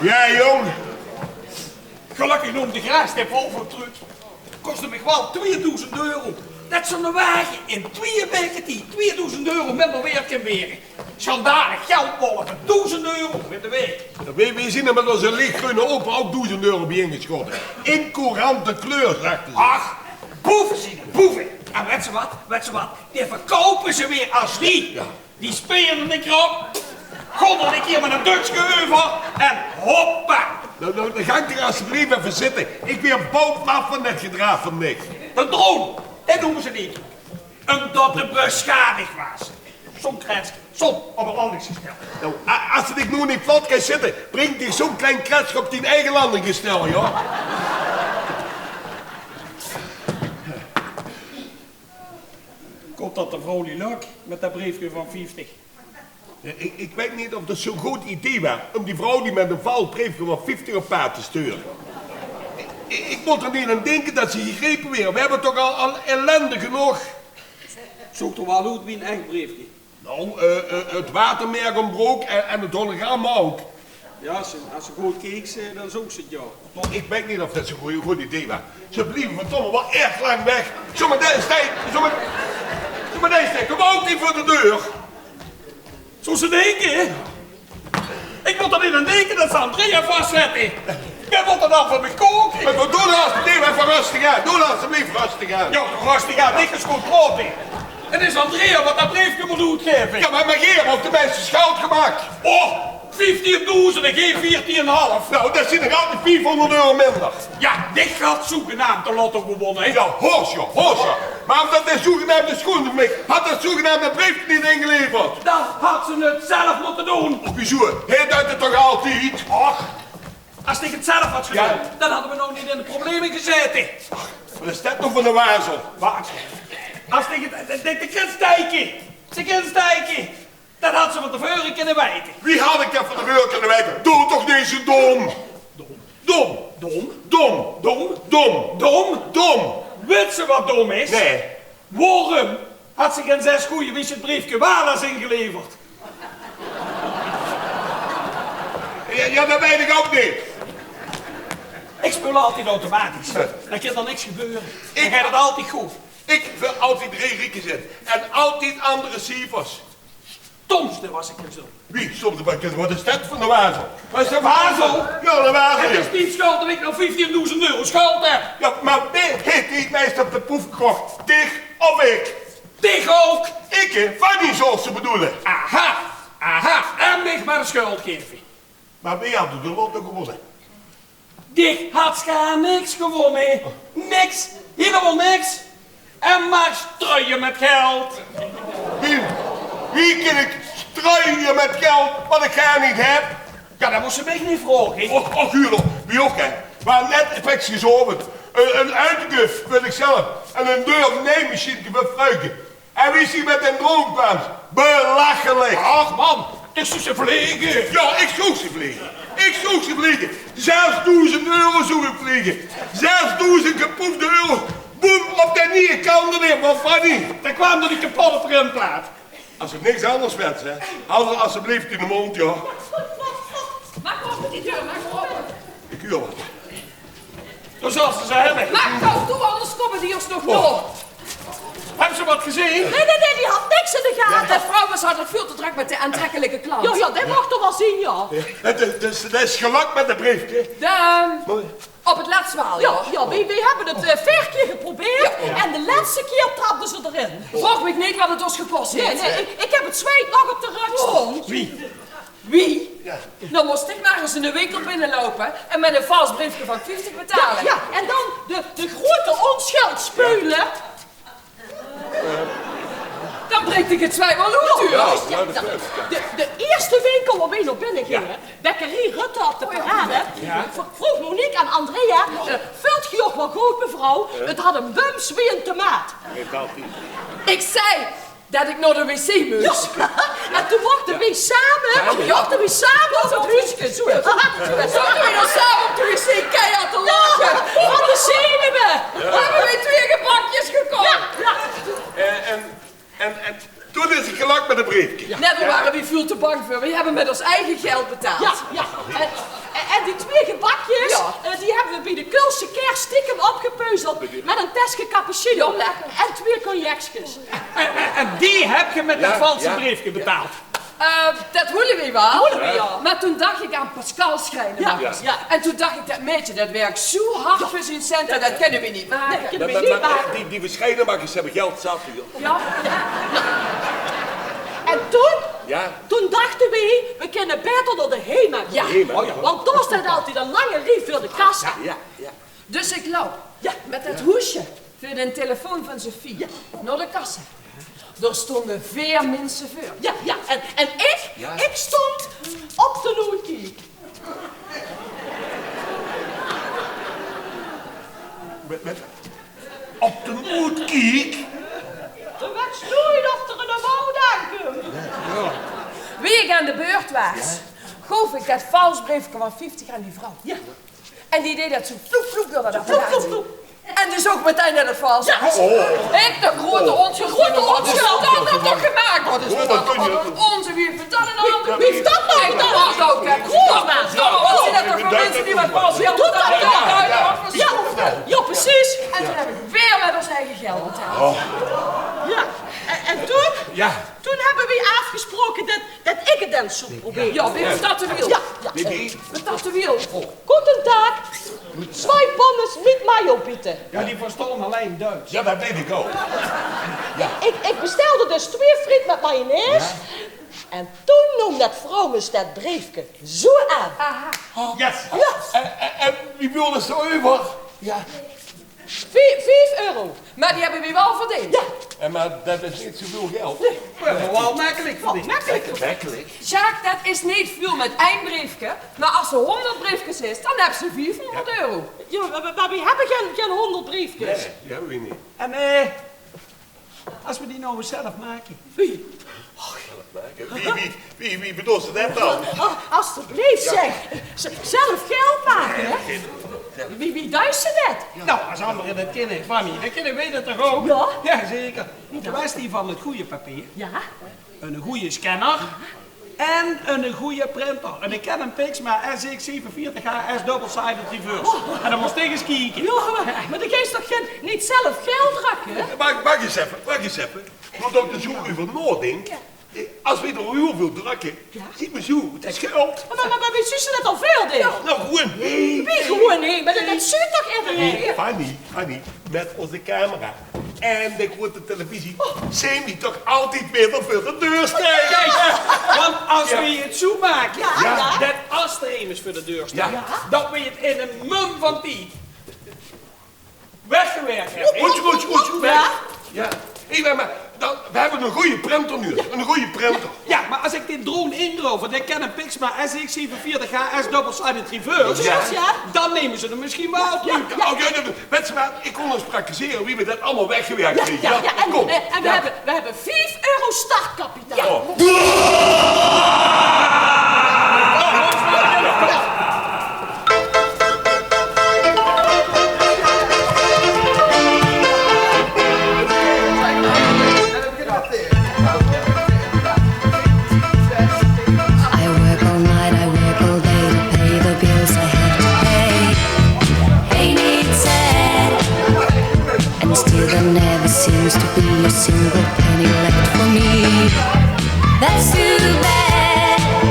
Ja, jong. Gelukkig noemt de graastip over terug. Kostte me wel 2000 euro. Dat zo'n wagen in 2 weken die 2000 euro minder weer kan weren. Schandalig geldbollen van 1000 euro in de week. We zien er met onze lichtgroene open ook 1000 euro bij ingeschoten. Incoherente kleur, zegt ze. Ach, boeven zien het, boeven. En weet ze wat, die verkopen ze weer als die. Ja. Die spelen een krop. Gondel ik hier met een Dutch geheuvel en hoppa. Nou, dan ga ik er alsjeblieft even zitten. Ik weer bootmaf van het gedraaf van niks. De drone, dat noemen ze niet. Omdat de beschadigd was. Zo'n krets, op een landingsgestel. Nou, als ik nu niet vlot kan zitten, brengt hij zo'n klein kretsje op die eigen landingsgestel, joh. Komt dat de vrouw niet lukt met dat briefje van 50? Ja, ik weet niet of dat zo'n goed idee was om die vrouw die met een val briefje van 50 op paard te sturen. Ik moet er niet aan denken dat ze gegrepen weer. We hebben toch al ellende genoeg. Zoek toch wel uit wie een echt briefje? Nou, het watermerk ontbrook en het hologram ook. Ja, als ze goed keek, dan zoekt ze het jou. Nou, ik weet niet of dat zo'n goed idee was. Ze blieven van Tomme wel erg lang weg. Zo met deze tijd, kom ook niet voor de deur. Zo ze denken. Ik moet er niet aan denken dat ze Andrea vastzetten. Jij moet er dan van me koken. Maar doe nou alsjeblieft even rustig aan. Doe nou alsjeblieft rustig aan. Ja, rustig aan. Ik is goed praten. Het is Andrea wat dat briefje moet uitgeven. Ja, maar Geer heeft de meeste schout gemaakt. Oh, 15.000 en geen 14,5. Nou, dat zit er altijd 400 euro minder. Ja, dit gaat zogenaamd de lotto gewonnen, hè? Ja, hoors je. Maar omdat hij zogenaamd de schoen mee had dat zogenaamde briefje niet ingeleverd. Dan had ze het zelf moeten doen. Op je zoen, hij doet het toch altijd? Ach, als ik het zelf had gedaan, dan hadden we nog niet in de problemen gezeten. Ach, wat is dat nog voor een wazel? Wacht. Als ik het, de kunstijken, dat had ze van tevoren kunnen weten. Wie had ik dat van de veur kunnen weten? Doe toch niet zo dom. Dom. Weet ze wat dom is? Nee. Waarom had ze geen 6 goeie wist het briefje Walas ingeleverd? Ja, dat weet ik ook niet. Ik speel altijd automatisch. Dan kan er niks gebeuren. Dan gaat het altijd goed. Ik wil altijd 3 rieken zetten. En altijd andere cijfers. Stomste was ik er zo. Wie? Soms wat is dat van de wazel? Wat is de wazel? Ja, de wazel. Het is niet schuld dat ik nog 15.000 euro schuld heb. Ja, maar wie heeft die meest op de proef gekocht? Dich of ik? Dich ook. Ik, hè? Fanny, zoals ze bedoelen. Aha. En mich maar de schuld geven. Maar wie had de lotto gewonnen? Dich had schaar niks gewonnen. Niks. Helemaal niks. En maar strooien met geld. Wie kan ik strooien met geld wat ik haar niet heb? Ja, dat moest ze mij niet vragen. Och, Huurlo, wie ook, hè? Maar net effects gezorgd. Een uitguf wil ik zelf. En een deur naaimachine voor fruiken. En wie is hier met een droomkwam? Belachelijk. Ach man, het is ze vliegen. Ja, ik zoek ze vliegen. 6.000 euro zoek ik vliegen. 6.000 gepoefde euro. Boem, op de nieuwe kant weer van Fanny. Daar kwam door die kapotte printplaat. Als het niks anders werd, hè. Hou er alsjeblieft in de mond, joh. Maak open die deur, maak open. Ik huur wat. Toen zal ze hebben. Maak toch toe, anders komen die ons nog door. Hebben ze wat gezien? Nee, die had niks in de gaten. De vrouw was altijd veel te druk met de aantrekkelijke klant. Ja, dat mag toch wel zien, ja. Het is geluk met de briefje. Op het laatste maal, ja. Ja, we hebben het 4 keer geprobeerd en de laatste keer trapten ze erin. Vroeg me niet wat het ons gekost heeft. Nee, ik heb het zweet nog op de rug stond. Wie? Ja. Dan moest ik maar eens in de winkel binnenlopen en met een vals briefje van 50 betalen. Ja, en dan de grote onschuld speulen. Dan breekt ik het twijfel uit. De eerste winkel waar we nog binnen gingen, Bekkerie Rutte op de parade, vroeg Monique aan Andrea, vult je ook wel goed, mevrouw? Het had een bums wie een tomaat. Ik zei dat ik naar de wc moest. Ja. En toen mochten we samen op het huisje. Zo doen we nog briefje. Net we waren we veel te bang voor. We hebben met ons eigen geld betaald. Ja. En die 2 gebakjes, die hebben we bij de Kulse kerst stiekem opgepeuzeld. Met een Teske cappuccino en 2 cognacsjes. En die heb je met dat valse briefje betaald? Dat willen we wel. Maar toen dacht ik aan Pascal Schrijnemaker. En toen dacht ik, dat meisje, dat werkt zo hard voor zijn centen, dat kunnen we niet maken. Die verschijnenmakers hebben geld zat. Ja. En toen dachten we kunnen beter door de HEMA gaan. Want daar staat altijd een lange rij voor de kassa. Dus ik loop met dat hoesje voor de telefoon van Sophie naar de kassa. Er stonden 4 mensen voor. En ik stond op de noodkiek. Op de noodkiek? Er werd stoeien of er een woud aankomt. Wie ik aan de beurt was, gaf ik dat vals briefje van 50 aan die vrouw. En die deed dat zo vloek door dat apparaat. En dus ook meteen naar het vals. Ik de grote onschuld. Dat heb nog gemaakt. Wat is dat? Onze wie heeft dat een ander? Wie heeft dat nog? Ik dat ook. Wat zijn dat toch voor mensen die wat vals hebben? Ja, precies. En toen heb ik weer met ons eigen geld betaald. Ja, en toen? Toen hebben we afgesproken dat ik het dan zou proberen. Ja, wie dat de wiel? Met dat de wiel. Goedendag. 2 pommes met mayo bieten. Ja, die verstaan alleen Duits. Ja, dat weet ik ook. Ik bestelde dus 2 friet met mayonaise. En toen noemde dat vrouw me dat briefje zo aan. Yes. En wie wil er zo over? 5 euro. Maar die hebben we wel verdiend. Maar dat is niet zoveel geld. We hebben wel makkelijk verdiend. Werkelijk? Jacques, dat is niet veel met één briefje. Maar als er 100 briefjes is, dan hebben ze 400 euro. Ja, maar we hebben geen 100 briefjes. Die hebben we niet. En als we die nou eens zelf maken. Wie bedoelt ze dat dan? Alsjeblieft zeg. Zelf geld maken, hè? Wie duist ze dat? Nou, als anderen dat kennen van mij, dan kennen wij dat toch ook? Ja. Ja, zeker. De kwestie van het goede papier, Ja. een goede scanner en een goede printer. En ik ken een Pixma SX47HS double-sided reverse. En dan moest ik eens kijken. Ja, maar dan geeft toch niet zelf geld rakken? Wacht eens even. Want ook de zoek over nadenkt. Als we er heel veel drukken, ziet me zo, het is geld. Maar wie zussen dat al veel, ding? Nou, gewoon nee. Wie gewoon niet? Maar dat zuurt toch iedereen? Fanny, met onze camera en de grote televisie zijn die toch altijd weer voor de deur staan. Want als we het zo maken, Ja. dat als er een is voor de deur staat, dat we het in een mum van die weggewerkt hebben. Goed. Ja. Hey, maar we hebben een goede printer nu. Een goede printer. Ja, maar als ik dit drone indroof, want ik ken een Pixma SX47HS double-sided reverse, dan nemen ze er misschien wel op. Weet je wat, ik kon eens praktiseren wie we dat allemaal weggewerkt kregen. En we hebben 5 euro startkapitaal. Still there never seems to be a single penny left for me. That's too bad.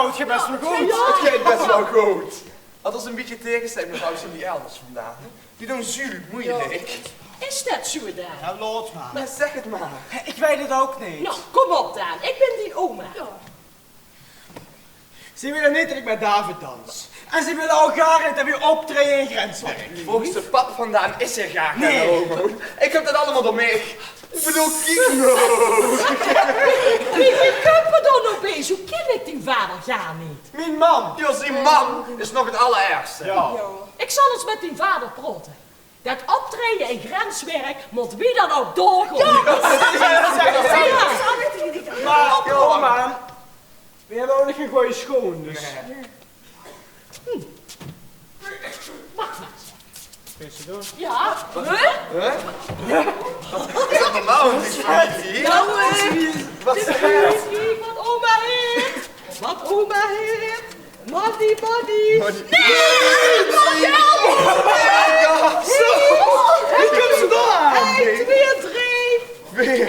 Nou, het gaat best wel goed. Ja. Het gaat best wel goed. Had ons een beetje tegenstaan, mevrouw Cindy Elders vandaag. Die doen zuur moeilijk. Is dat zo, Daan? Ja, laat maar. Maar zeg het maar. Ik weet het ook niet. Nou, kom op, Daan. Ik ben die oma. Ze willen niet dat ik met David dans. En ze willen ook graag dat we optreden in grenswerk. Volgens de pap vandaan is er graag een homo. Ik heb dat allemaal door mij. Ik bedoel, Kino. Wie kunt me dan opeens? Hoe ken ik die vader ja niet? Mijn man. Ja, zijn man is nog het allerergste. Ja. Ik zal eens met die vader praten. Dat optreden in grenswerk moet wie dan ook doorgaan. Maar, oma, we hebben ook nog geen goede schoen, dus... Wacht maar. Is ze door? Ja. Is dat normaal? Wat is Kijk wat oma heeft. Wat oma heeft. Maddy, Maddy. Nee! Wie komt ze door aan? 1, 2, 3. Weer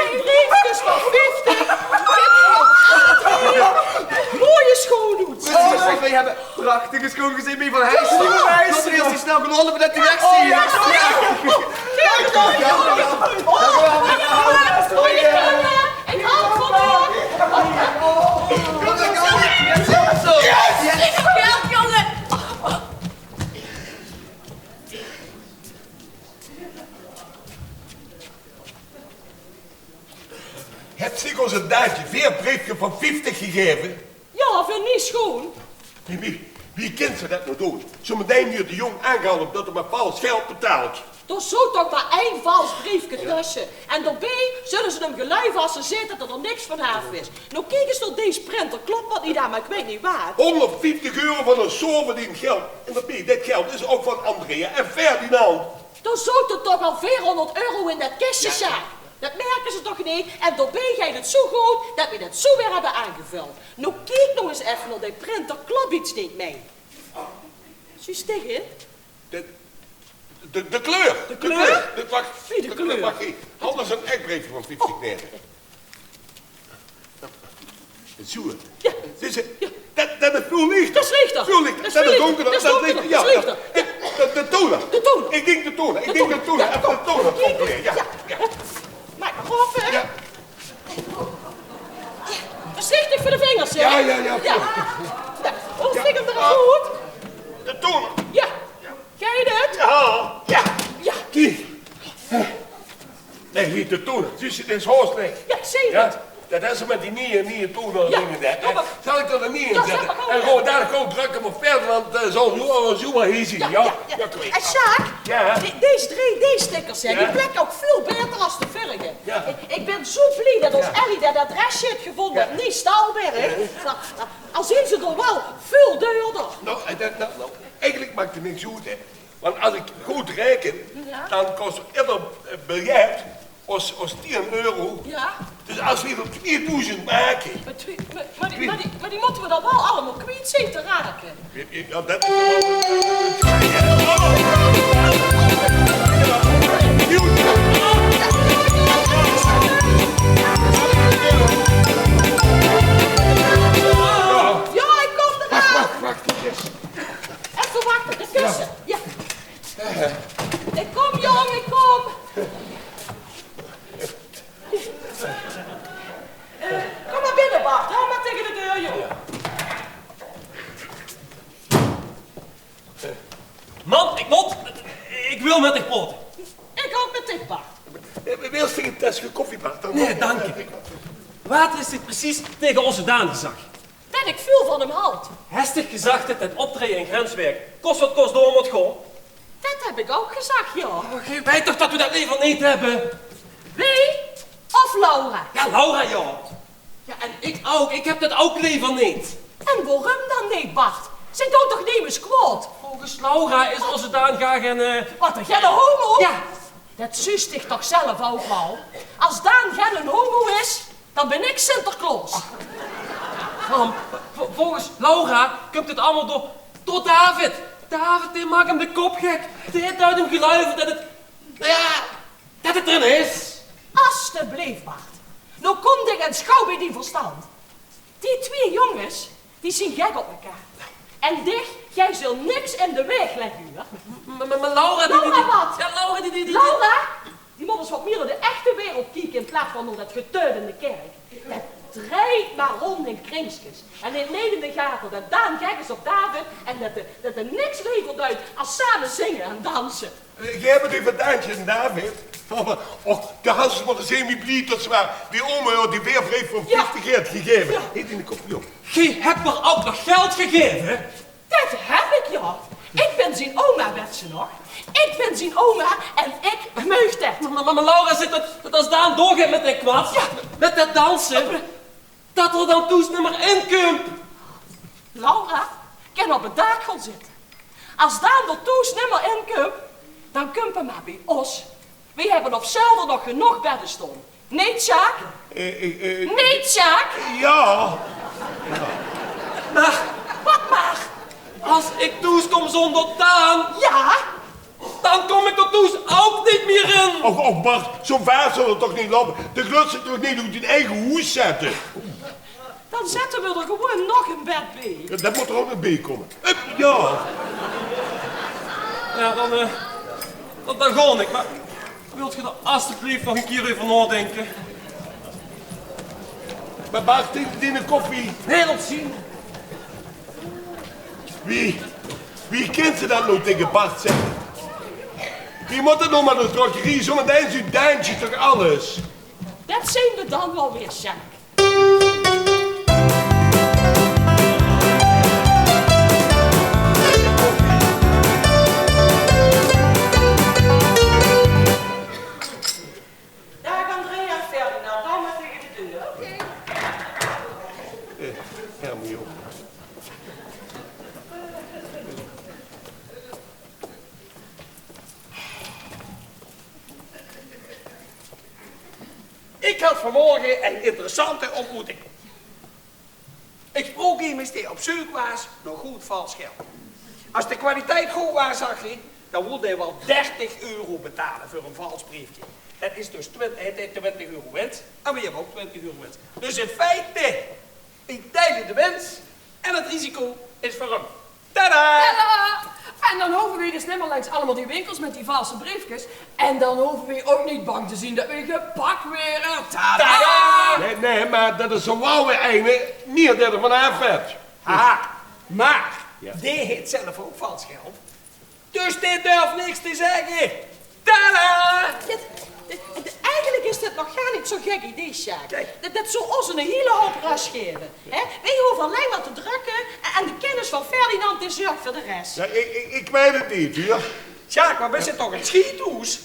briefjes van 50. Mooie schoonhoed. Oh, wij hebben prachtige schoenen gezien mee van Heijs. Dat er eerst die snel kunnen rollen voordat die weg zien. Ik hou van haar. Geld, jongen. Hebt zich ons een Daantje weer een briefje van 50 gegeven? Ja, vind niet schoon. Wie kent ze dat nou doen? Zometeen nu de jong aangehaald omdat hij maar vals geld betaalt. Er zou toch maar 1 vals briefje tussen. En daarbij zullen ze hem geluiden als ze zitten dat er niks van haar is. Nou kijk eens door deze printer, klopt wat niet aan, maar ik weet niet waar. 150 euro van een zo verdiend geld. En dat geld is ook van Andrea en Ferdinand. Dan zou er toch al 400 euro in dat kistje zijn. Dat merken ze toch niet? En daarbij gaat het zo goed dat we het zo weer hebben aangevuld. Nou kijk nog eens even naar die printer, klopt iets niet mee. Zie je De kleur. De kleur? De kleur. Wacht even. Anders een ekbriefje van 50 nemen. Het zoer. Ja. Dat is veel lichter. Dat is lichter. Veel lichter. Dat is donkerder. Dat is lichter. Ja. De toner. De toner. Ik denk de toner. Even de toner opleggen. Ja. Maak maar op, hè. Ja. Voorzichtig voor de vingers, hè. Ja. Oh, stik hem er goed. De toner. Ja. Ga je het? Ja. Die. Nee, hier de toner. Dus het is heel slecht. Ja, zie je Ja. het? Dat is met die nieuwe toner Ja. dingen daar. Ja, maar- Zal ik er niet in Ja, zetten? zet maar gewoon En in. gewoon daar gewoon drukken op verder, want zo maar hier zien. Ja. En Sjaak, Ja. deze 3D-stickers, hè, Ja. die plekken ook veel beter als de vorige. Ja. Ik ben zo blij dat ons Ja. Ellie dat adresje heeft gevonden, Ja. niet Stalberg. Al zien ze er wel veel duurder. Nou, eigenlijk maakt het niks uit, hè. Want als ik goed reken, Ja. dan kost ieder biljet als 10 euro. Ja, Dus als we er 2000 maken. maar die moeten we dan wel allemaal kwijt zien te raken. Ja, dat is wel... Ja, ik kom eraan. Wacht even. Even wachten, de kussen. Ja. Ik kom, jong, ik kom. Kom maar binnen, Bart. Hou maar tegen de deur, joh. Man, ik wil met je praten. Ik ook met dit, Bart. Wil je een tasje koffie, Bart? Nee, dank je. Wat is dit precies tegen onze Daan gezegd? Dat ik veel van hem houd. Hestig gezegd dat het optreden in grenswerk kost wat kost door moet gaan. Dat heb ik ook gezegd, ja. Je weet toch dat we dat liever niet hebben? Wie? Of Laura? Ja, Laura, ja. Ja, en ik ook. Ik heb dat ook liever niet. En waarom dan niet, Bart? Ze doet toch niet eens kwaad? Volgens Laura is onze Daan graag een... Wat, een gelle homo? Ja. Dat zust ik toch zelf ook wel? Als Daan geen homo is, dan ben ik Sinterklaas. Mam, volgens Laura komt het allemaal door David. David, die maakt hem de kop gek. Die heeft uit hem geluisterd dat het... Nou ja, dat het erin is. Alsjeblieft, Bart. Nou komt ik en schouw bij die verstand. Die 2 jongens, die zien gek op elkaar. En dicht, jij zult niks in de weg leggen, hoor. Maar Laura, Laura wat? Ja, Laura, Laura, die moet eens wat meer naar de echte wereld kijken in plaats van naar dat geteut in de kerk. Het draait maar rond in kringsjes. En in het in de gaten dat Daan gek is op David en dat er niks levert uit als samen zingen en dansen. Jij hebt die Daantje en David. Och, de Hans wordt semi-blied tot zwaar. Die oma die weervreef van 50 geld gegeven. Ja. Eet in de kopje op. Je hebt me ook nog geld gegeven? Dat heb ik, ja. Ik ben zijn oma, weet ze nog. Ik ben zijn oma en ik meug dat. Maar Laura zit dat als Daan doorgaat met dat kwats, met dat dansen, dat er dan toes nummer in komt. Laura kan op het dak gaan zitten. Als Daan er toes nimmer in komt, dan komt hij maar bij ons. We hebben op zelden nog genoeg bedden staan. Nee, Sjaak? Nee, Sjaak? Ja. Maar Wat maar? als ik toes kom zonder Daan, Ja? dan kom ik er toes ook niet meer in. Och Bart, zo ver zal het toch niet lopen. De glut zit toch niet uit zijn eigen hoes zetten. Dan zetten we er gewoon nog een bed bij. Ja, dat moet er ook nog bij komen. Ja. Ja, dan ga ik. Maar wilt je er alsjeblieft nog een keer over nadenken? Maar Bart, in de koffie. Heel opzien. Wie kent ze dat nou tegen Bart zeggen? Wie moet er nog maar de drogherie? Zometeen is uw Daantje toch alles? Dat zijn we dan wel weer, Sjaak. Dag Andrea en Ferdinand, dan maar tegen de deur. Ja, moet je op. Ik had vanmorgen een interessante ontmoeting. Ik sprak iemand die op zoek was naar goed vals geld. Als de kwaliteit goed was, zag je, dan wilde hij wel 30 euro betalen voor een vals briefje. Dat is dus 20 euro winst en we hebben ook 20 euro winst. Dus in feite, ik deel de winst en het risico is voor hem. Tada! Tada! En dan hoeven we dus niet meer langs allemaal die winkels met die valse briefjes. En dan hoeven we ook niet bang te zien dat we gepakt werden. Tada! Nee, maar dat is een wauwe einde. Niet dat er vanaf werd. Haha, maar die heeft zelf ook vals geld. Dus dit durft niks te zeggen. Tada! Eigenlijk is dit nog gar niet zo'n gek idee, Sjaak. Dat zou ons een hele hoop ras geven. Wij hoeven alleen maar te drukken en de kennis van Ferdinand is zorgt voor de rest. Ja, ik weet het niet, ja. Sjaak, maar we zijn toch een schiethoes?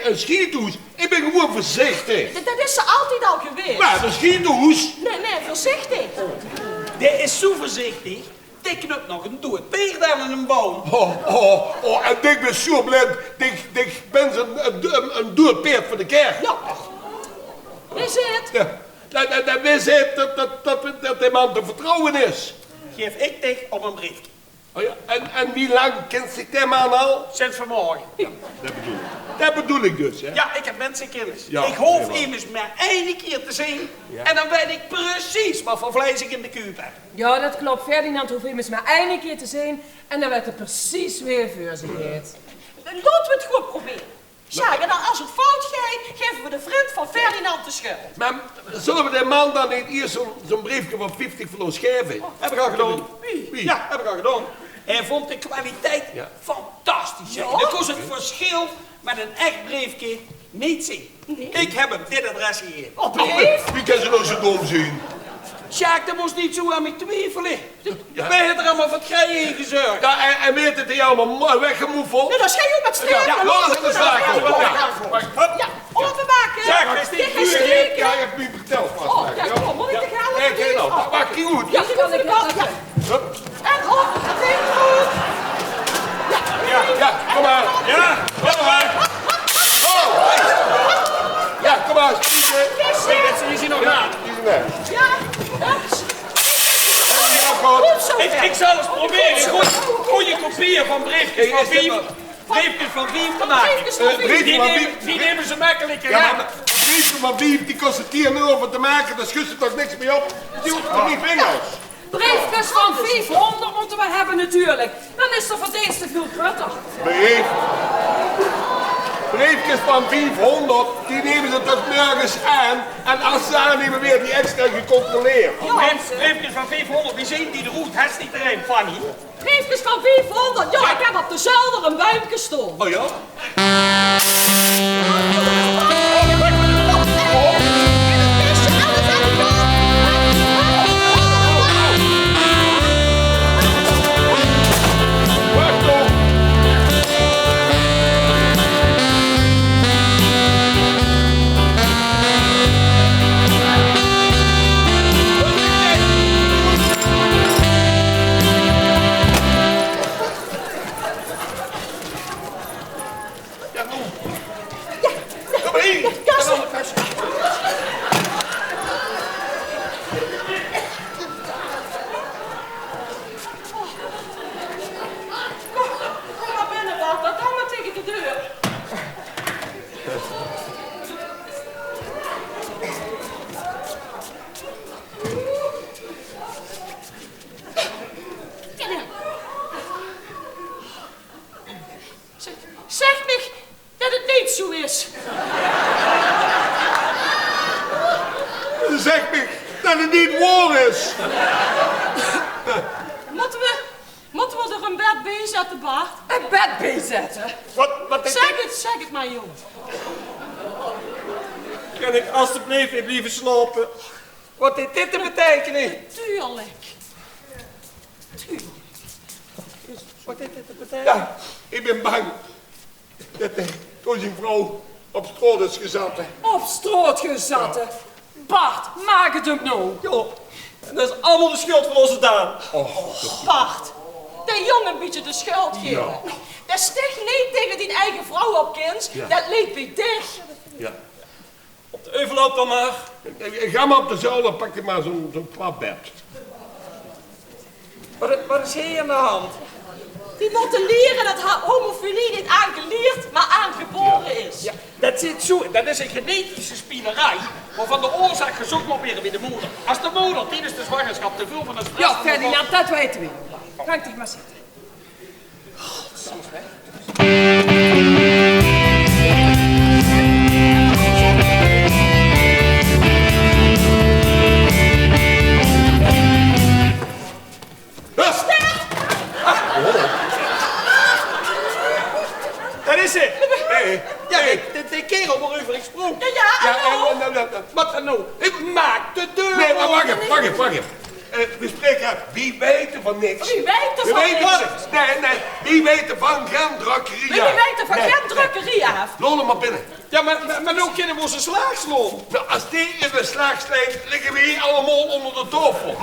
Een schiethoes? Ik ben gewoon voorzichtig. Dat is ze altijd al geweest. Maar een schiethoes? Nee, voorzichtig. Die is zo voorzichtig. Die knupt nog een dood peer aan een boom. En ik ben zo blij. Ik ben een doorpeerd voor de kerk. Ja. Is het? Ja. Dat wist het dat die man te vertrouwen is. Geef ik dich op een briefje. Oh ja. En wie lang kent zich die man al? Sinds vanmorgen. Ja, dat bedoel ik dus, hè? Ja, ik heb mensenkennis. Ja, ik hoef helemaal. immers maar 1 keer te zien. En dan weet ik precies wat voor vlees ik in de kuip heb. Ja, dat klopt. Ferdinand hoeft immers maar 1 keer te zien. En dan werd er precies weer voor zich heet. Laten we het goed proberen. Sjaak, en dan als het fout gaat, geven we de vriend van Ferdinand de schuld. Maar zullen we de man dan niet eerst zo'n briefje van 50 voor ons geven? Heb ik al gedaan. Wie? Ja, heb ik al gedaan. Hij vond de kwaliteit Ja. fantastisch. Ja? Dan kon het verschil met een echt briefje niet zien. Nee. Ik heb hem dit adres gegeven. Op brief? Wie kan ze nou zo dom zien? Sjaak, dat moest niet zo aan me twijfelen. Wij hebben er allemaal wat grijen in gezorgd. Ja, en weet het hij allemaal weggemoefeld? Nou, dan schijn je ook met sterren. Ja, laat het eens raken. Ja, openmaken. Sjaak, is dit Dit uur? is steken. Ja, je hebt me verteld vast. Oh, ja, kom, moet ik te gaan? Kijk, nou, maak je goed. Ja, kan ik wel. Ja. En op, meteen goed. Ja, kom maar. Ja, kom maar. Ja, kom maar. Nee, dat zie je zien nog na. Ja, ups. Ja, goed. Goed zo. Ik zal eens proberen goede kopieën van briefjes van Wiem. Briefjes van Wiem te maken. Briefjes van Wiem. Die nemen ze makkelijker Ja, aan. maar briefje van wie die kost 10 euro voor te maken, daar schudt ze toch niks mee op? Die hoeft toch niet vingers? Briefjes van 500 moeten we hebben natuurlijk. Dan is de verdienste veel groter. Briefjes van 500, die nemen ze toch nergens aan. En als ze aannemen, weer die extra gecontroleerd. Briefjes van 500, wie zien die de roet? Het is niet erin, Fanny. Briefjes van 500. Ja, ik heb op de zolder een buimpje staan. Oh ja? Zeg me dat het niet zo is. Zeg me dat het niet waar is. Moeten we er een bed bij zetten, Bart? Een bed bijzetten. Wat is Zeg het maar, jongen. Kan ik alstublieft even blijven slapen? Wat heeft dit te betekenen? Tuurlijk. Wat heeft dit te betekenen? Ja, ik ben bang dat toen zijn vrouw op straat is gezet. Op straat gezet. Bart, maak het hem nou. Jo, en dat is allemaal de schuld van onze Daan. Bart, de jongen biedt je de schuld geven. Dat sticht niet tegen die eigen vrouw op, kind. Dat leek bij dicht. Ja. Op de envelop dan maar. Ga maar op de zolder, pak je maar zo'n klapbed. Wat is hier aan de hand? Die moeten leren dat homofilie niet aangeleerd, maar aangeboren is. Ja, dat zit zo. Dat is een genetische spielerij, waarvan de oorzaak gezocht moet worden bij de moeder. Als de moeder tijdens de zwangerschap te veel van het stress... Ja, Ferdinand, dat weten we. Ga toch maar zitten. Dat is het. Nee, Ja, de kerel waarover ik sprak. Ja, Wat dan nou? Ik maak de deur Nee, maar open. wacht even. We spreken, wie weet er van niks? Wie weet er van weet niks? niks. Nee, wie weet er van gendrakkeria? Wie weet er van geen drukkerie af. Lol hem maar binnen. Ja, maar nou kennen we onze slaagsloon. Nou, als die in de slag slijt, liggen we hier allemaal onder de tafel.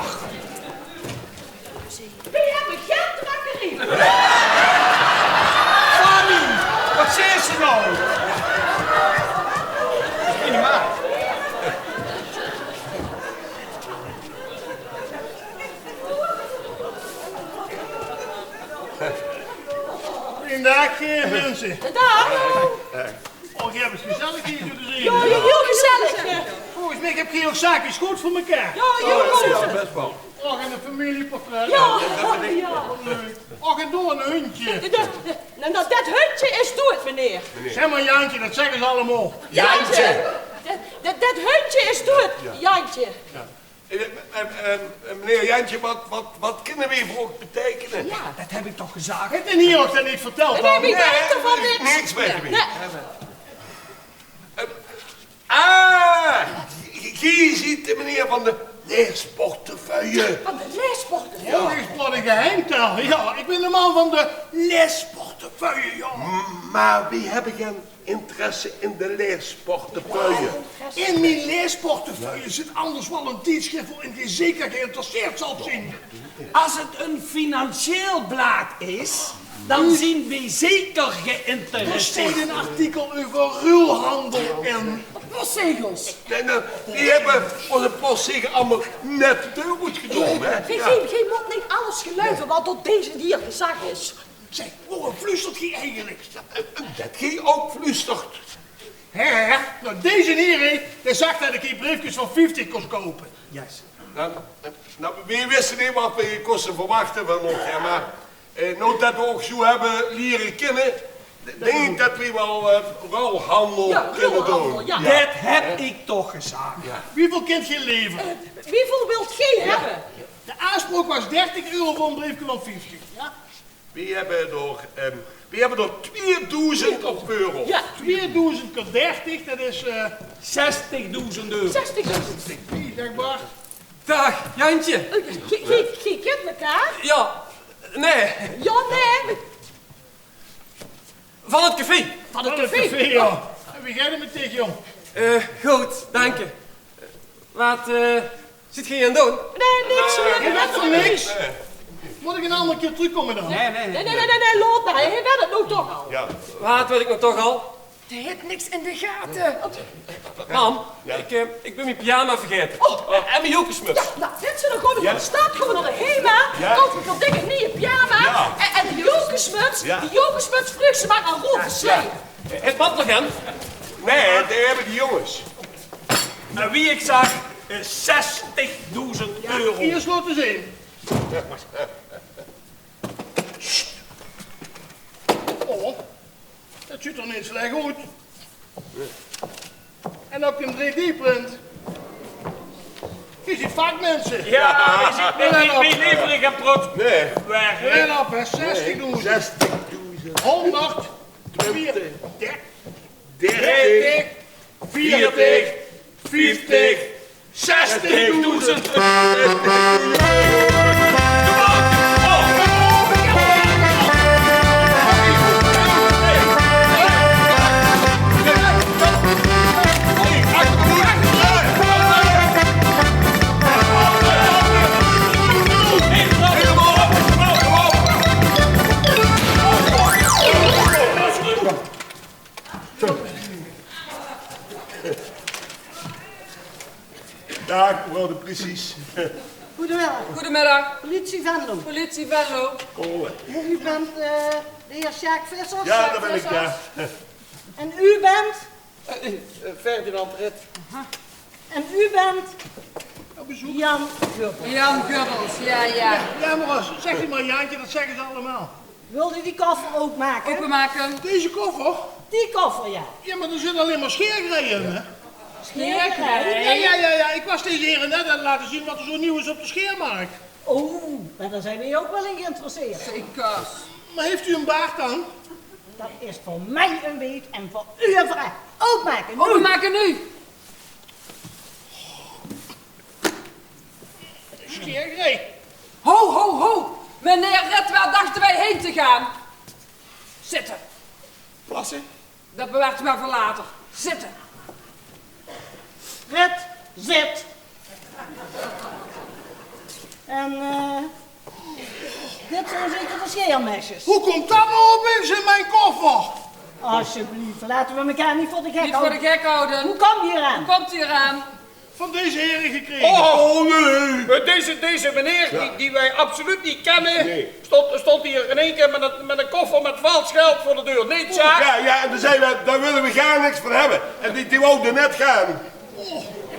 Wie hebben geen drukkerie? Fanny, wat zei ze nou? Dat is minimaal. Goedendag, mensen. Daar. Oh, je hebt het gezellig hier zo te zien. Ja, heel gezellig. Volgens mij heb je heel zaakjes goed voor elkaar. Ja, heel goed. Ja, best wel. Och, en een familieportret. Ja. Leuk. Och, en door een hondje. Dat hutje is dood, meneer. Zeg maar Jantje, dat zeggen ze allemaal. Jantje. Dat hutje is dood, Jantje. Meneer Jantje, wat kunnen we hiervoor betekenen? Ja, dat heb ik toch gezegd. Heb je hier ook dat niet verteld? Nee, dan? wie weet ervan niks. Niks weten we. Nee. Hier ziet de meneer van de leesportefeuille. Van de leesporten. Oh, dit is wat een geheimtaal. Ja, ik ben de man van de lesportefeuille, ja. Maar wie hebben geen interesse in de leesportefeuille? In mijn leesportefeuille zit anders wel een tijdschrift waarin je zeker geïnteresseerd zal zijn. Als het een financieel blad is, dan zien we zeker Er geïnteresseerd. staat een artikel over ruilhandel in. Postzegels. Die hebben onze postzegel allemaal net de goed genomen. Hè? Geen moet niet alles geluiden wat tot deze hier gezegd is. Zeg, waarom fluistert je eigenlijk? Dat ging ook vluchtig. Hè? Nou, deze hier, die zag dat ik hier briefjes van 50 kon kopen. Yes. Nou, we wisten niet wat we kosten verwachten van ons, hè, maar nou dat we ook zo hebben leren kennen, denk ik dat we wel ruilhandel kunnen doen. Ja. Dat heb ik toch gezegd. Ja. Wieveel kunt je leveren? Wieveel wilt gij hebben? De aanspraak was 30 euro voor een briefje van 50. Ja? We hebben er 2000 op euro. Ja, 2000 keer 30, dat is... 60.000 euro. 60.000. Wie, zeg maar. Dag, Jantje. Gij kent elkaar? Ja, nee, Ja, nee. van het café. Van het Van het café. café, ja. En wie gaat er met tegen, jong? Goed, dank je. Wat zit je hier aan doen? Nee, niks. Je weet van niks. Moet ik een andere keer terugkomen dan? Nee. Nee, loop maar. Hij weet het nou toch al. Ja. Wat wil ik nog toch al? Hij heeft niks in de gaten. Mam, ik ben mijn pyjama vergeten. En mijn jokersmuts. Nou, dit ze dan gewoon in de stad, gewoon naar de HEMA. Ja. Koop ik al dingen niet in pyjama. Ja. En de jokersmuts, die jokersmuts vlucht ze maar aan rond verslepen. Het pap nog aan? Nee, dat hebben die jongens. En wie ik zag, 60.000 euro. Hier sloot eens in. Oh, dat ziet er niet slecht uit. En ook een 3D-print. Je ziet vakmensen. Ja, we zitten niet leverig en prot. Nee. Weg. En op, hè, 60.000. 60.000. 100. 20. 30. 30. 40. 50. 60.000. Dag, mevrouw de precies. Goedemiddag. Goedemiddag, Politie Venlo. politie Venlo. U bent de heer Sjaak Vissers? Ja, daar ben ik, ja. En u bent? Ferdinand Rit. En u bent? Op bezoek. Jan. Jan Gubbels, ja. Ja, maar als, zeg je maar Jaantje, dat zeggen ze allemaal. Wilde die koffer openmaken? Openmaken. Deze koffer? Die koffer, ja. Ja, maar er zit alleen maar scheergrij in, hè? Scheergrij? Ja. Ik was deze heren net aan het laten zien wat er zo nieuw is op de scheermarkt. Oh, maar daar zijn we ook wel in geïnteresseerd. Zeker. Maar heeft u een baard dan? Dat is voor mij een weet en voor u een vraag. Openmaken, nu. Openmaken nu. Scheergrij. Ho. Meneer Red, waar dachten wij heen te gaan? Zitten. Plassen? Dat bewaart u maar voor later. Zitten. Red, zit. En dit zijn zeker de scheermesjes. Hoe komt dat nou opeens in mijn koffer? Alsjeblieft, laten we elkaar niet voor de gek Niet voor de houden. gek houden. Hoe kom je eraan? Hoe komt u eraan? Van deze heren gekregen. Oh, nee. Deze meneer, die wij absoluut niet kennen, Nee. stond hier in één keer met een koffer met vals geld voor de deur. Nee, Sjaak? Ja, en dan zei we, daar willen we gar niks van hebben. En die wou er net gaan.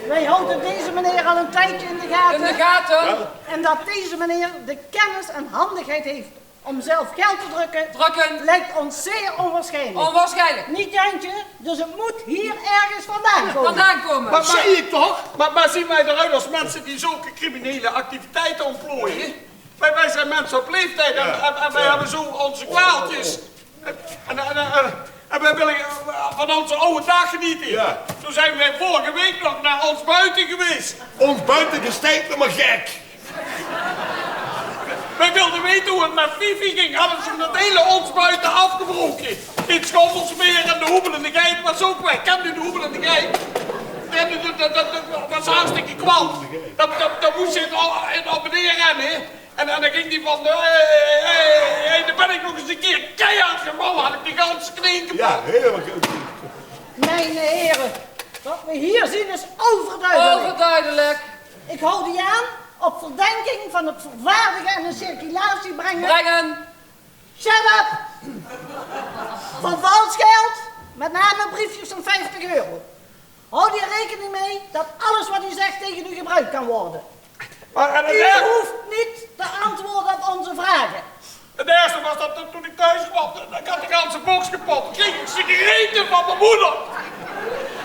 Wij houden deze meneer al een tijdje in de gaten. In de gaten. En dat deze meneer de kennis en handigheid heeft om zelf geld te drukken, Drukken. lijkt ons zeer onwaarschijnlijk. Onwaarschijnlijk. Niet Jantje, dus het moet hier ergens vandaan komen. Vandaan komen. Maar- Zie ik toch? Maar zien wij eruit als mensen die zulke criminele activiteiten ontplooien? Wij zijn mensen op leeftijd en wij hebben zo onze kwaaltjes. En wij willen van onze oude dag genieten. Ja. Toen zijn wij vorige week nog naar ons buiten geweest. Ons buiten gestijgt maar gek. Wij wilden weten hoe het met Fifi ging. Hadden ze het hele ons buiten afgebroken. In het Schommelsmeer en de hoebelende geit was ook weg. Kent u de hoebelende geit? Dat was hartstikke kwam. Dan moest je op beneden rennen. En dan ging die van, dan ben ik nog eens een keer keihard gevallen. Had ik die ganse knie kapot. Ja, helemaal goed. Mijn heren, wat we hier zien is overduidelijk. Overduidelijk. Ik hou die aan op verdenking van het vervaardigen en in circulatie brengen. Brengen. Shut up! Van vals geld, met name briefjes van 50 euro. Houd hier rekening mee dat alles wat u zegt tegen u gebruikt kan worden. U hoeft niet te antwoorden op onze vragen. Het eerste was dat toen ik thuis kwam, ik had de ganse box kapot. Kreeg ik sigaretten van mijn moeder.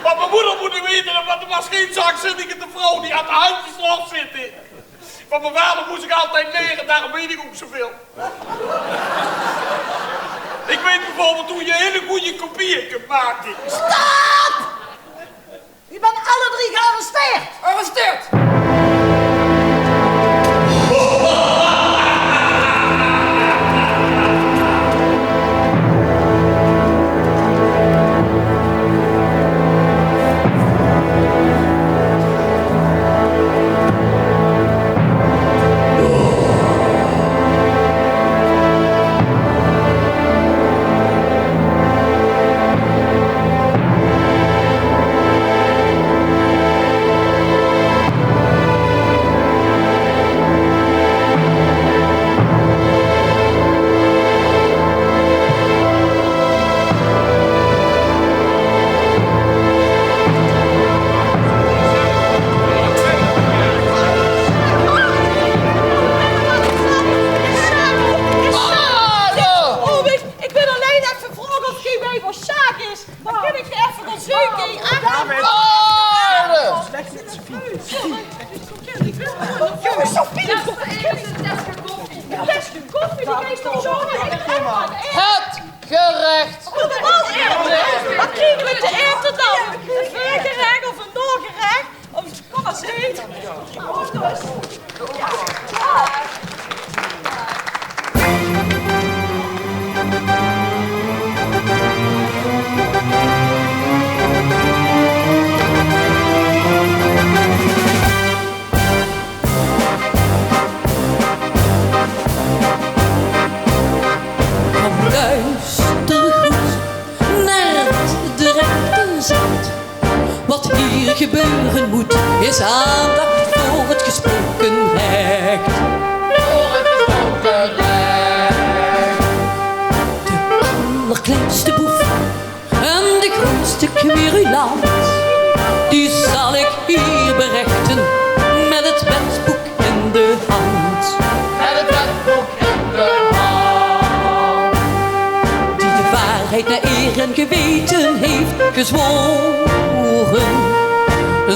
Want mijn moeder moet u weten, want er was geen zachtzinnige vrouw, die had de handjes los zitten. Van mijn vader moest ik altijd leren, daarom weet ik ook zoveel. Ik weet bijvoorbeeld hoe je hele goede kopieën kunt maken. Stop! U bent alle 3 gearresteerd. Arresteerd! Het gerecht. Wat kriegen we te eten dan? Een voorgerecht of een doorgerecht? Of kom maar zitten. Wat hier gebeuren moet, is aandacht voor het gesproken recht. Voor het gesproken recht. De allerkleinste boef en de grootste querulant, die zal ik hier berechten met het wetboek in de hand. Met het wetboek in de hand. Die de waarheid naar eer en geweten heeft gezworen,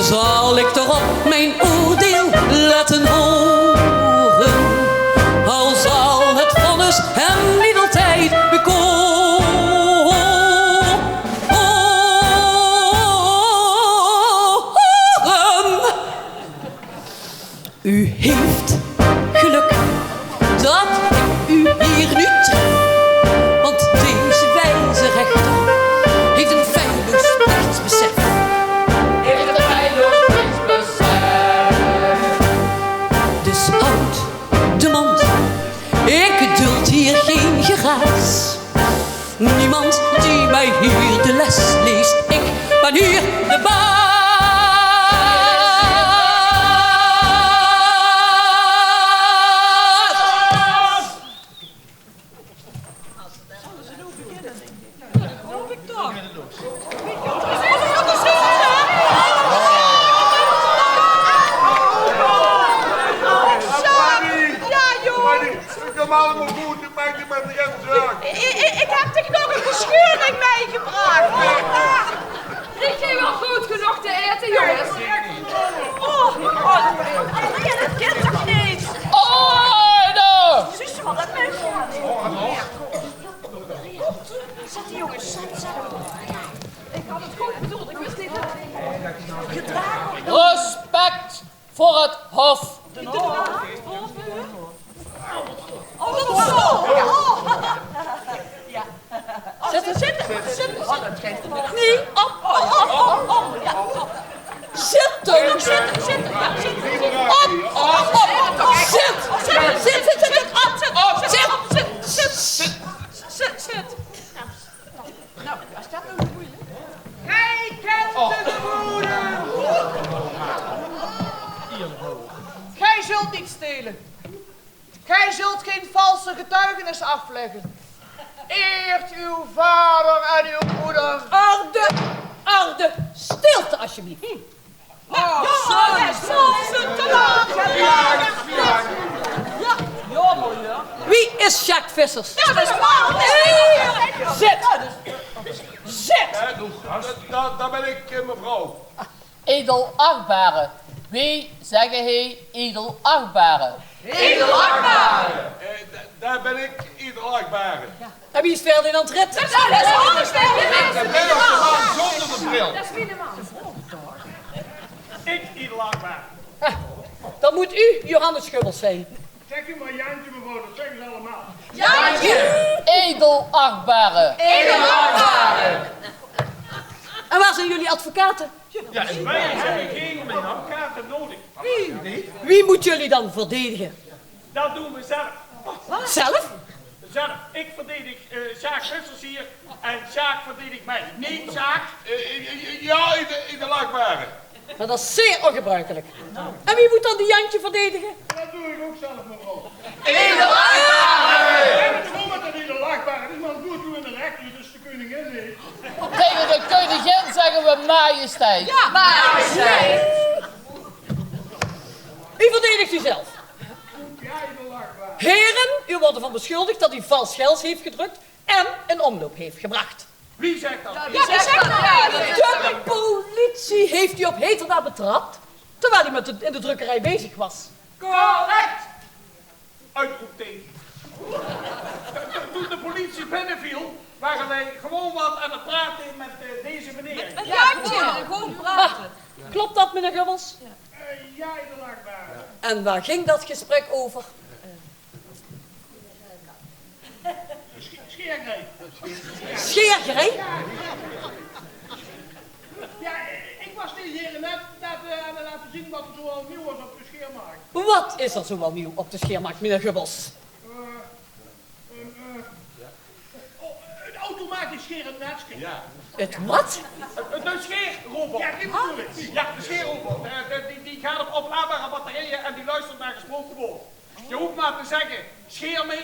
zal ik toch op mijn oordeel laten horen, al zal het vonnis hem niet altijd bekoren. U heeft geluk dat ik u hier nu tref, want deze wijze rechter heeft een feilloos rechtsbesef. Dus houd de mond, ik duld hier geen geraas. Niemand die mij hier de les leest, ik ben hier de baas. Ik heb toch nog een verscheuring meegebracht. Riek jij wel goed genoeg te eten, jongens? Dat kent toch niet? Orde! Zus, wat dat mensen. Zet die jongens, zet. Ik had het goed bedoeld, ik wist niet dat gedragen. Respect voor het hof. Oh, dat is zo! Ja. Zitten. Nee, op. Ja. Zitten. Op. Zit. Nou, als dat nou moeilijk. Gij kent de moeder. Gij zult niet stelen. Gij zult geen valse getuigenis afleggen. Eert uw vader en uw moeder. Orde. Stilte alsjeblieft. Nou, zo te laat. vissers. Ja, dat is waar. Nee. Zit. Zit. Daar ben ik, mevrouw. Edelachtbare. Wie zeggen hij edelachtbare? Edelachtbare. Daar ben ik, edelachtbare. Ja. En wie is verder in aan het rit? Dat is Hans. Dat ben ik de man zonder de bril. Dat is wie de man. Ik, edelachtbare. Dan moet u Johannes Schubbels zijn. Zeg u maar Jantje, mevrouw, dat zeggen ze allemaal. Jantje! Edelachtbare. Edelachtbare. En waar zijn jullie advocaten? Ja, wij hebben geen advocaten nodig. Wie moet jullie dan verdedigen? Dat doen we zelf. Wat? Zelf? Zelf. Ik verdedig Sjaak Vissers hier en Sjaak verdedigt mij. Niet Sjaak? Ja, edelachtbare. Maar dat is zeer ongebruikelijk. En wie moet dan die Jantje verdedigen? Dat doe ik ook zelf, mevrouw. Edelachtbare! En het gewoon met dat edelachtbare. Die man doet u in de rechter, dus de koningin niet. Tegen de koningin zeggen we majesteit. Ja, majesteit. U verdedigt u zelf. Ja, edelachtbare. Heren, u wordt ervan beschuldigd dat u vals geld heeft gedrukt en in omloop heeft gebracht. Wie zegt dat? Ja, wie zegt dat? De politie heeft u op heterdaad betrapt, terwijl hij in de drukkerij bezig was. Correct! Uitroepteken. Toen de politie binnenviel, waren wij gewoon wat aan het praten met deze meneer. Met Jantje, gewoon praten. Klopt dat, meneer Gubbels? Ja, edelachtbare. En waar ging dat gesprek over? Scheergerij. Scheergerij? Ja, ik was deze heren net aan het laten zien wat er zoal nieuw was op de scheermarkt. Wat is er zoal nieuw op de scheermarkt, meneer Gubbels? Een automatisch scherend netsje. Ja. Het wat? De scheerrobot. Ja, die bedoel ik. Ja, de scheerrobot. Die gaat op oplaadbare batterijen en die luistert naar gesproken woord. Je hoeft maar te zeggen, scheer me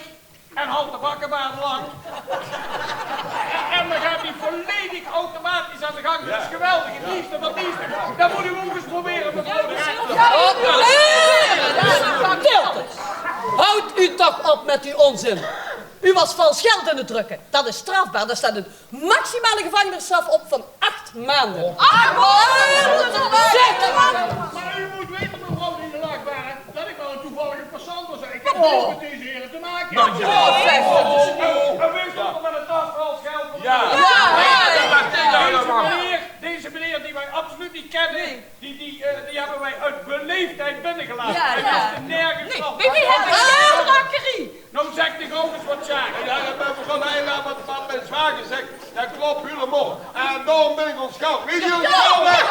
en houd de bakkenbaan lang. En dan gaat die volledig automatisch aan de gang. Dat is geweldig. Het liefste van diensten. Dat moet u ook eens proberen, mevrouw de rechter. Stilte! Houd u toch op met uw onzin. U was vals geld in het drukken. Dat is strafbaar. Daar staat een maximale gevangenisstraf op van 8 maanden. 8 maanden! Maar u moet weten, mevrouw de edelachtbare, dat ik wel een toevallige passant was. Ik heb niks met deze heren te maken. En wees toch met een tas vals geld. Deze meneer die wij absoluut niet kennen, die hebben wij uit beleefdheid binnengelaten. Hij was er nergens van. Wie heeft een scheerdrakkerie? Nou zeg ik ook eens wat zaken. Ja, ik ben begonnen helemaal wat mijn zwager zegt. Dat klopt helemaal. En daarom ben ik onschuldig. Wie is hier onschuldig?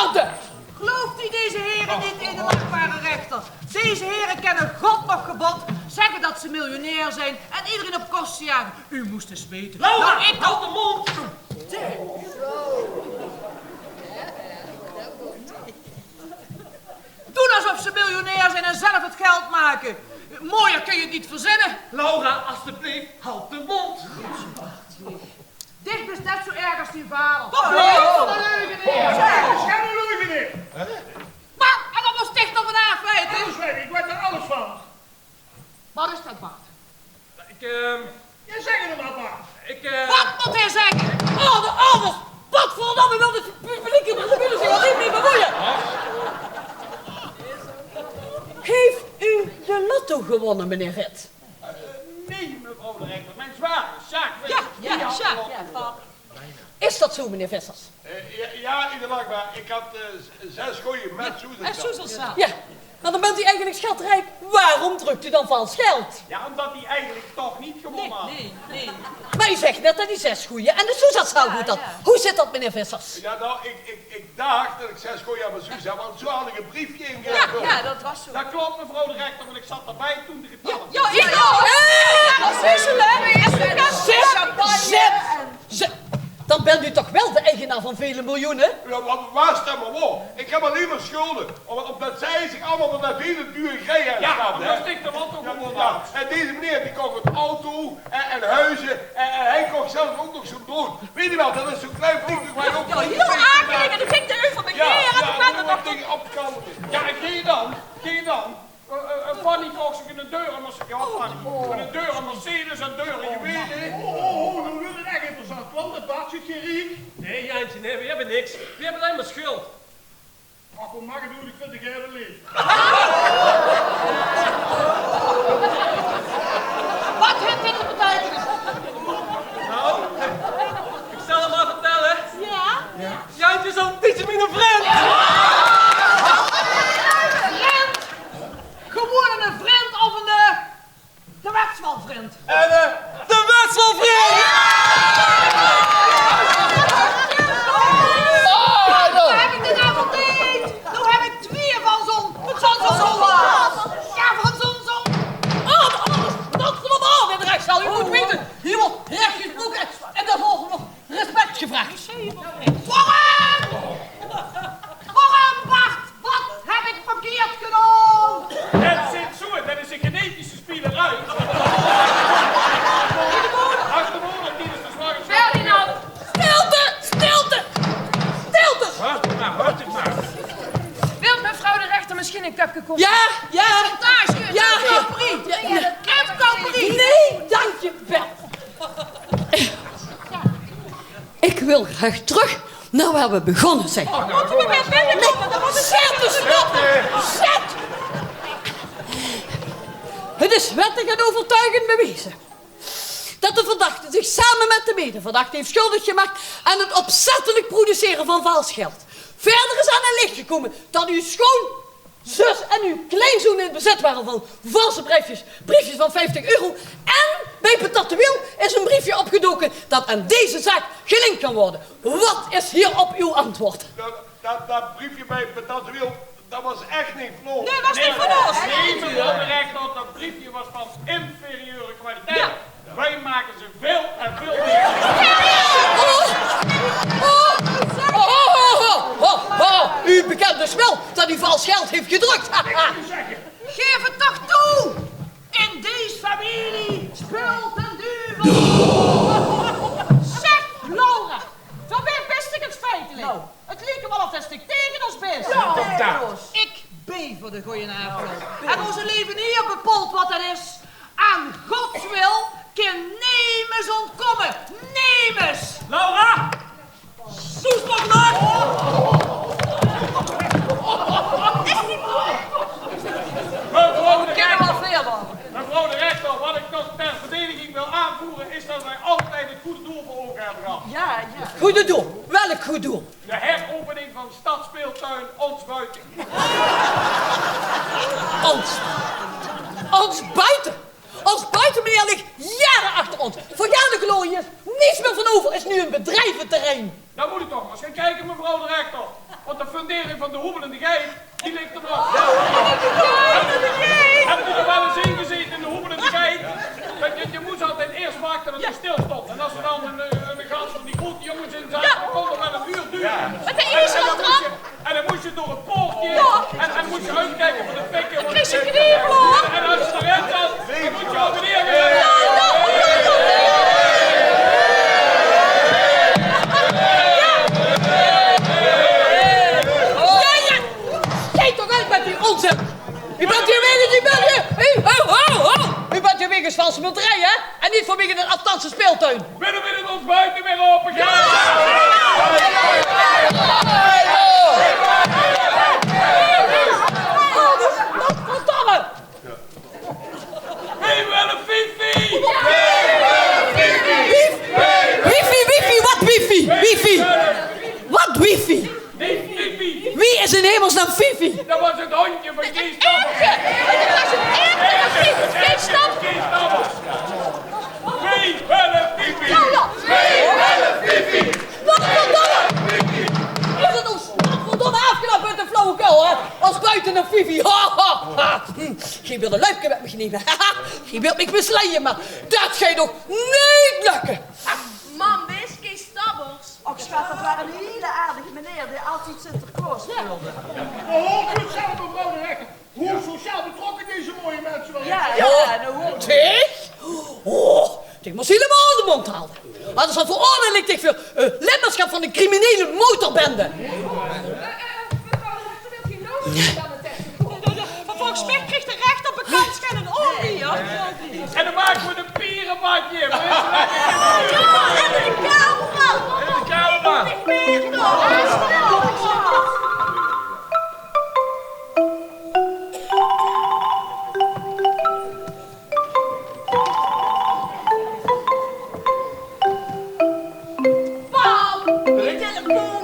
Orde! Gelooft u deze heren niet in de achtbare rechter? Deze heren kennen God nog gebod, zeggen dat ze miljonair zijn en iedereen op kosten jagen. U moest eens weten. Laura, ik houd de mond! Doen alsof ze miljonair zijn en zelf het geld maken. Mooier kun je het niet verzinnen. Laura, alstublieft, houd de mond. Dicht is net zo erg als die vader. Wat een leugeneer! Zeg, een leugeneer! Maar, en dat was dicht op een aanfeit, hè? Ik weet er alles van. Wat is dat, Bart? Ja, zeg het maar, Bart. Wat moet hij zeggen? Orde! Wat verdomme wil het publiek in de tribune zich niet meer bemoeien? Heeft u de lotto gewonnen, meneer Red? Nee, mevrouw de rechter, mijn zwager, Sjaak. Ja, Sjaak. Is dat zo, meneer Vissers? Ja, edelachtbare. Ik had 6 gooien met Soezelzaal. Ja, maar dan bent u eigenlijk schatrijk. Waarom drukt u dan vals geld? Ja, omdat hij eigenlijk toch niet gewonnen had. Nee. Maar u zegt net dat hij 6 goeie en de Soezelzaal goed had. Hoe zit dat, meneer Vissers? Ja, nou, ik dacht dat ik 6 gooien aan mijn Soezelzaal, want zo had ik een briefje ingevuld. Ja, dat was zo. Dat klopt, mevrouw de rechter, want ik zat erbij toen de getallen. Ja, ik ook! Zet! dan bent u toch wel de eigenaar van vele miljoenen? Ja, waar stem maar op? Ik heb alleen maar schulden. Omdat zij zich allemaal met dat hele dure grij hebben gehad. Ja, dat stikt de land ook gewoon ja. En deze meneer die kocht een auto en huizen en hij kocht zelf ook nog zo'n brood. Weet je wel, dat is zo'n klein broodje waar je ook... Ja, heel akelig en ik ging de u van mijn kleren en ik ben er nog tegen opgekomen. Ja, en ging je dan? Fanny kocht zich een deur aan Mercedes. Ja, Fanny. Een deur aan Mercedes en deuren, je weet het. Dan wordt het echt interessant. Want het bad zit geen riek. Nee, Jantje, nee, we hebben niks. We hebben alleen maar schuld. Ach, hoe mag het doen? Ik vind het heel lief. Wat heeft dit te betekenen? Nou, ik zal hem maar vertellen. Ja? Jantje is al iets met een vriend. Vriend? Gewoon een vriend of de wetswalvriend? De wetswalvriend! Hoe heb ik dit nou verdiend? Nu heb ik twee van zo'n Ja, van zo'n Dat van de weer rechtszaal. U moet weten, hier wordt recht gesproken en daarvoor nog respect gevraagd. Waarom, Bart? Wat heb ik verkeerd gedaan? Het zit zo, dat is een genetische spielerij. Achterwoorden, die is de zware Ferdinand! Stilte! Rustig maar. Wilt mevrouw de rechter misschien een cupje koffie? Ja! Montage, Kipkoperie. Nee, dank je wel. Ik wil graag terug naar waar we begonnen zijn. Moet u weer binnenkomen? Dat was een Zet! Het is wettig en overtuigend bewezen dat de verdachte zich samen met de medeverdachte heeft schuldig gemaakt aan het opzettelijk produceren van vals geld. Verder is aan het licht gekomen dat uw schoonzus en uw kleinzoon in bezit waren van valse briefjes van €50. En bij Patat de Wiel is een briefje opgedoken dat aan deze zaak gelinkt kan worden. Wat is hierop uw antwoord? Dat briefje bij Patat de Wiel, dat was echt niet van ons. Nee, dat was niet van ons. Nee, mevrouw de rechter, dat briefje was van inferieure kwaliteit. Ja. Wij maken ze veel en veel meer. U bekent dus wel dat u vals geld heeft gedrukt. Geef het toch toe! In deze familie speelt een duivel! Zeg, Laura, van wie wist ik het feitelijk? Nou. Het leek er wel of dat ik tegen ons best. Ja. Ik ben voor de goeie avond. En onze leven hier bepaalt wat het is. Aan Gods wil kan nemers ontkomen. Nemers! Laura! Soes nog vandaag! Mevrouw de rechter, wat ik nog ter verdediging wil aanvoeren is dat wij altijd het goede doel voor ogen hebben gehad. Ja. Goede doel. Welk goed doel? De heropening van stadsspeeltuin Ons Buiten. Ons buiten. Ons buiten, meneer, ligt jaren achter ons. Vergaande glorie is niets meer van over. Is nu een bedrijventerrein. Dan moet ik toch maar eens gaan kijken, mevrouw de rechter. Want de fundering van de hoebelende geit, die ligt er nog. Hebben u er wel eens in gezeten in de hoebelende geit? Je moest altijd eerst wachten tot hij stil stond. En als er dan een gans van die grote jongens in zaten, dan kon er wel een uur duren. Met de eerste En dan moest je door het poortje. En dan moest je uitkijken voor de pikken. Ik kreeg zijn knieën, hoor. En als je erin zat, dan moet je over neer. Onzin! U bent hier wegens valse muiterij, hè? En niet vanwege een afstandse speeltuin. Binnen ons buiten weer open gaan! Verdomme! Wie wil een Fifi? Wifi, wat wifi? Wifi? Wat wifi? Nee, Fifi. Wie is in hemelsnaam Fifi? Dat was het hondje van Kees Stammers. Dat was een echte van Kees Stammers. Kees Stammers. Wie wil een Fifi? Wie wil een Fifi? Wat verdomme! Is het nog verdomme afgelapt uit de flauwekul, hè? Als buiten een Fifi. Ha, ha, ha. Geen wilde luiken met me genemen. Geen wilt me misleiden, maar dat gaat nog niet lukken. Man, wees Kees Stammers. Och schat, dat waren een hele aardige meneer die altijd Sinterklaas speelde. Hoe sociaal, mevrouw de rechter? Hoe sociaal betrokken deze mooie mensen wel? Ja, nou hoor. Zeg? Oh, ik moest helemaal de mond houden. Maar dat is al veroordeeld ik voor lidmaatschap van een criminele motorbende. Volgens mij krijgt de rechter bekend en een olie, hoor. En dan maken we een pierenbakje. Ja, en de kamerman. En de kamerman. Ik weet het nog.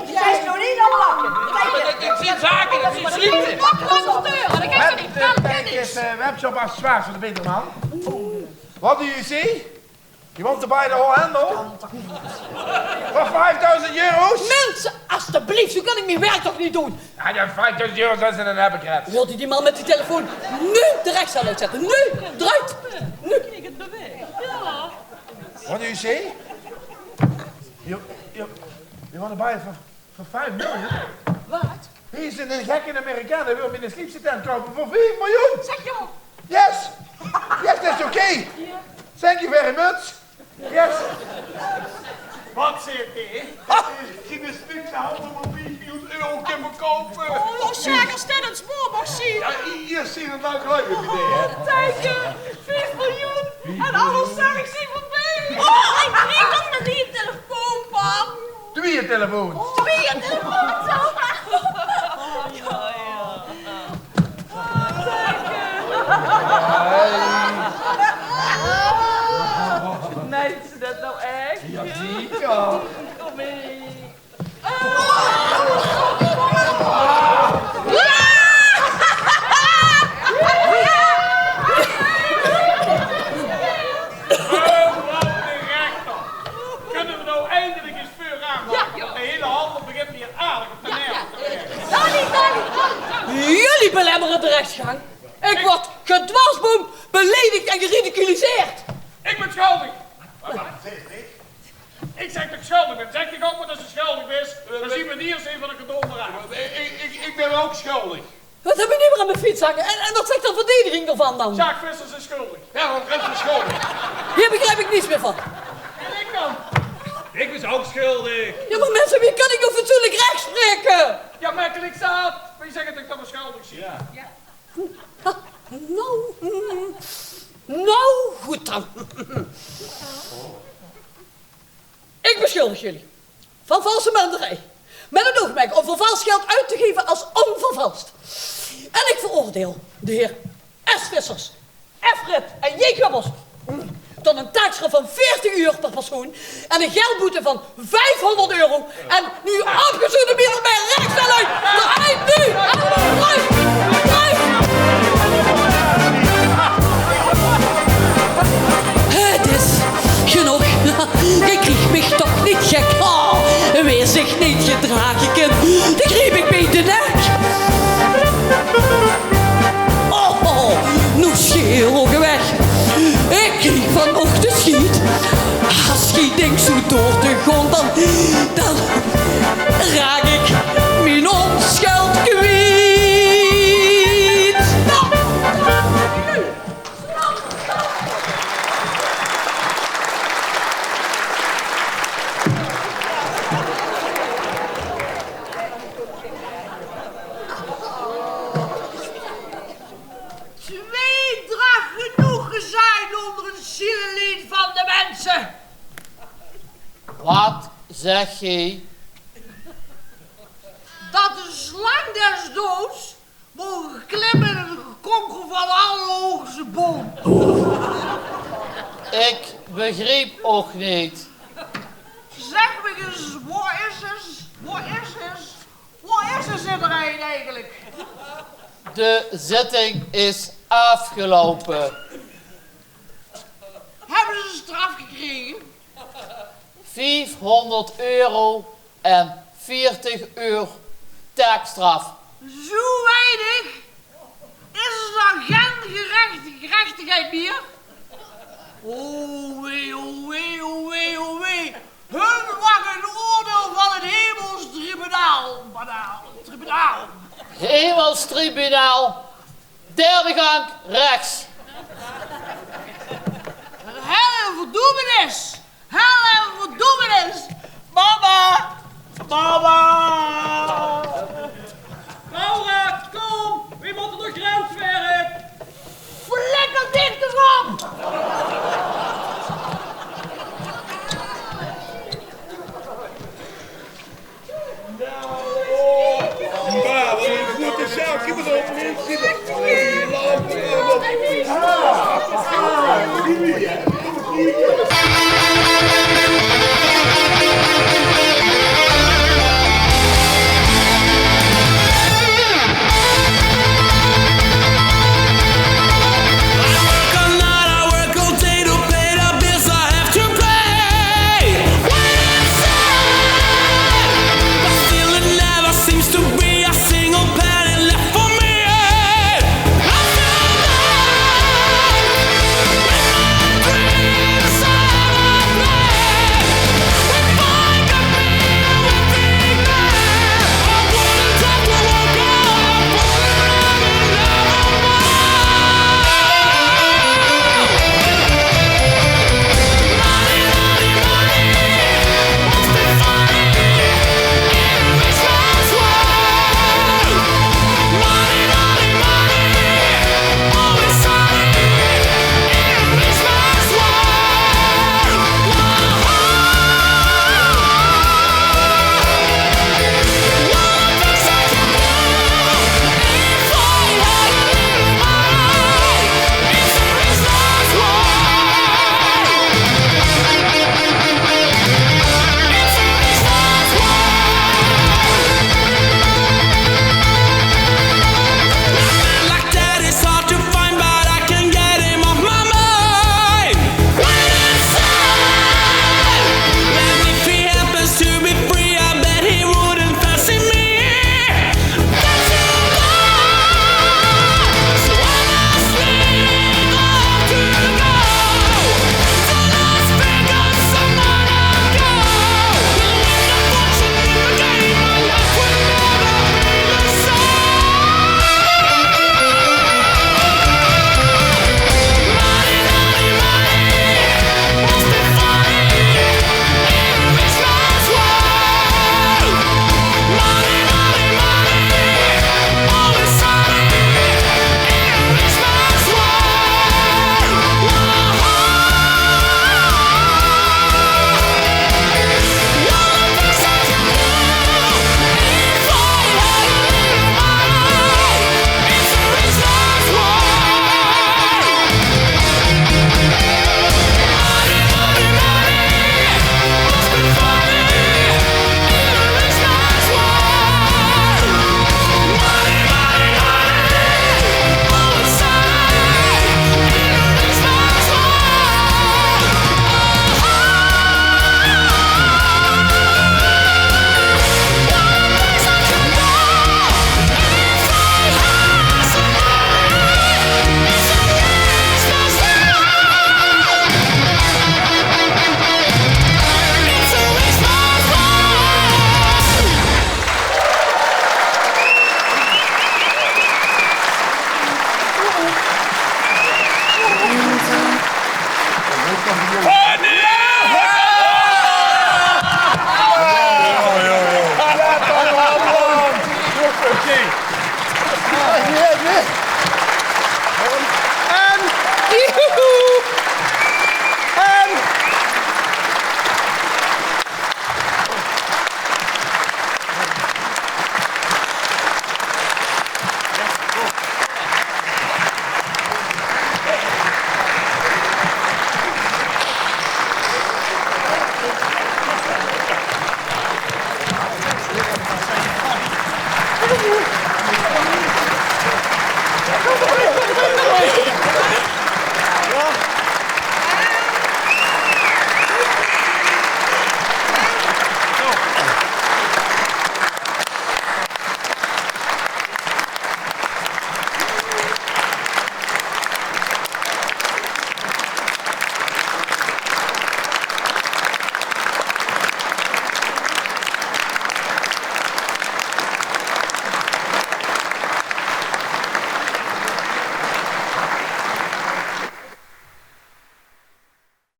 Jij is nog niet aan lachen. Ik zie zaken, ik zie slieten. Kijk eens, webshop accessoires voor de winterman. What do you see? You want to buy the whole handle? For 5.000 euro's? Mensen, alstublieft, zo kan ik mijn werk toch niet doen. Ja, 5.000 euro's, dat is een hebbekrets. Wilt u die man met die telefoon nu de rechtszaal uitzetten? Nu, eruit. Nu. What do you say? You want to buy it for 5 million? Wat? Hij is een gekke Amerikaan, hij wil me in een sleepsetent kopen voor 4 miljoen. Zeg joh. Yes! Yes, that's okay. Thank you very much. Yes. Wat zegt hij? Geen stukje handel van 4 miljoen euro kunnen kopen. Oh, zeg, als dit het spoor mag zien. Ja, hier zien het nou gelijk op idee, hè? Tijdje, 5 miljoen. En alles zeg ik zie van baby. Oh, ik kreeg toch met die telefoon, pap. 2 telefoons. 2 telefoons, zo. Nee, is dat nou echt? Ja, zeker. Kom mee. Kunnen we nou eindelijk eens vuur aan? De hele handel begint hier aardig op de Jullie belemmeren de rechtsgang. Ik word gedwarsboomd, beledigd en geridiculiseerd. Ik ben schuldig. Wat zeg ik? Ik zeg dat ik schuldig ben. Zeg ik ook maar dat ze schuldig is. Dan zien we hier eens even een gedonder aan. Ik ben ook schuldig. Wat heb je nu weer aan mijn fiets hangen? En wat zegt de verdediging ervan dan? Jacques Vissers is schuldig. Ja, want ik ben schuldig. Hier begrijp ik niets meer van. En ik dan? Ik was ook schuldig. Ja, maar mensen, wie kan ik nou fatsoenlijk recht spreken? Ja, makkelijk staat. Maar je zegt dat ik dan schuldig zie. Ja. Nou, goed dan. Ik beschuldig jullie van valse melderij. Met een oogmerk om vervalst geld uit te geven als onvervalst. En ik veroordeel de heer S. Vissers, F. Rit en J. Kubbels tot een taakstraf van 40 uur per persoon en een geldboete van 500 euro. En nu opgezoende middel bij rechtszaal uit. Eruit nu! Eruit! Het is genoeg. Je kreeg mich toch niet gek. Oh, weer zich niet gedragen kind. Dan greep ik bij de nek. Oh, nu scheel weg. Ik kreeg vanochtend schiet. Schiet ik zo door de grond, dan raak ik mijn onschuld kwijt. Tweedracht genoeg gezaaid onder een zielelied van de mensen. Wat zeg je? Dat de slang des doods mogen klimmen in het gekonkel van de allerhoogste boom. Ik begreep ook niet. Zeg me eens, waar is iedereen eigenlijk? De zitting is afgelopen. Hebben ze een straf gekregen? 500 euro en 40 uur taakstraf. Zo weinig? Is er dan geen gerechtigheid meer? Oh wee, oh wee, oh wee, oh wee. Hun mag een oordeel van tribunaal. Hemelstribunaal. Derde gang rechts. Hel en verdoemenis. Hel en verdoemenis. Mama. Mama.